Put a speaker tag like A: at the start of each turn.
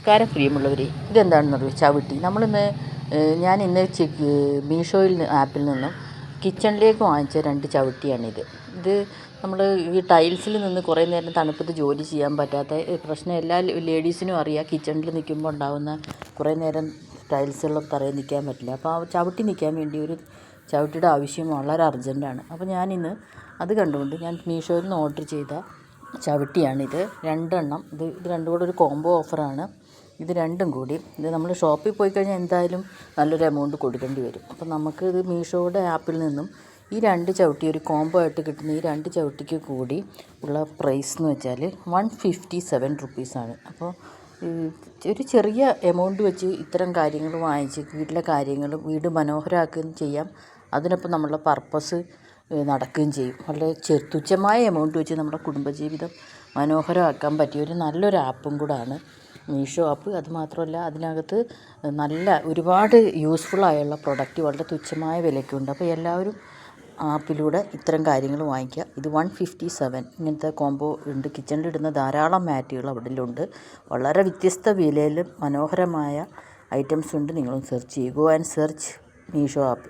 A: നമസ്കാരം പ്രിയമുള്ളവരെ, ഇതെന്താണെന്നറിയോ? ചവിട്ടി. ഞാൻ ഇന്ന് മീഷോയിൽ ആപ്പിൽ നിന്നും കിച്ചണിലേക്ക് വാങ്ങിച്ച 2 ചവിട്ടിയാണിത്. ഇത് നമ്മൾ ഈ ടൈൽസിൽ നിന്ന് കുറേ നേരം തണുപ്പത്ത് ജോലി ചെയ്യാൻ പറ്റാത്ത പ്രശ്നം എല്ലാ ലേഡീസിനും അറിയാം. കിച്ചണിൽ നിൽക്കുമ്പോൾ ഉണ്ടാകുന്ന കുറേ നേരം ടൈൽസുള്ള തറയിൽ നിൽക്കാൻ പറ്റില്ല. അപ്പോൾ ആ ചവിട്ടി നിൽക്കാൻ വേണ്ടി ഒരു ചവിട്ടിയുടെ ആവശ്യം വളരെ അർജൻറ്റാണ്. അപ്പോൾ ഞാനിന്ന് അത് കണ്ടുകൊണ്ട് ഞാൻ മീഷോയിൽ നിന്ന് ഓർഡർ ചെയ്ത ചവിട്ടിയാണിത്. 2 എണ്ണം. ഇത് രണ്ടും കൂടെ ഒരു കോംബോ ഓഫറാണ്. ഇത് രണ്ടും കൂടി നമ്മൾ ഷോപ്പിൽ പോയി കഴിഞ്ഞാൽ എന്തായാലും നല്ലൊരു എമൗണ്ട് കൊടുക്കേണ്ടി വരും. അപ്പം നമുക്ക് ഇത് മീഷോയുടെ ആപ്പിൽ നിന്നും ഈ 2 ചവിട്ടി ഒരു കോംബോ ആയിട്ട് കിട്ടുന്ന ഈ 2 ചവിട്ടിക്ക് കൂടി ഉള്ള പ്രൈസ് എന്ന് വെച്ചാൽ 157 റുപ്പീസാണ്. അപ്പോൾ ഒരു ചെറിയ എമൗണ്ട് വെച്ച് ഇത്തരം കാര്യങ്ങൾ വാങ്ങിച്ച് വീട്ടിലെ കാര്യങ്ങൾ വീട് മനോഹരമാക്കുകയും ചെയ്യാം. അതിനൊപ്പം നമ്മളുടെ പർപ്പസ് നടക്കുകയും ചെയ്യും. വളരെ തുച്ഛമായ എമൗണ്ട് വെച്ച് നമ്മുടെ കുടുംബജീവിതം മനോഹരമാക്കാൻ പറ്റിയ ഒരു നല്ലൊരു ആപ്പും കൂടാണ് മീഷോ ആപ്പ്. അതുമാത്രമല്ല, അതിനകത്ത് ഒരുപാട് യൂസ്ഫുള്ളായുള്ള പ്രൊഡക്റ്റ് വളരെ തുച്ഛമായ വിലയ്ക്കുണ്ട്. അപ്പോൾ എല്ലാവരും ആപ്പിലൂടെ ഇത്തരം കാര്യങ്ങൾ വാങ്ങിക്കുക. ഇത് 157 ഇങ്ങനത്തെ കോംബോ ഉണ്ട്. കിച്ചണിലിടുന്ന ധാരാളം മാറ്റുകൾ അവിടെ വളരെ വ്യത്യസ്ത വിലയിൽ മനോഹരമായ ഐറ്റംസ് ഉണ്ട്. നിങ്ങളും സെർച്ച് ചെയ്യുക. Go and search Meesho app.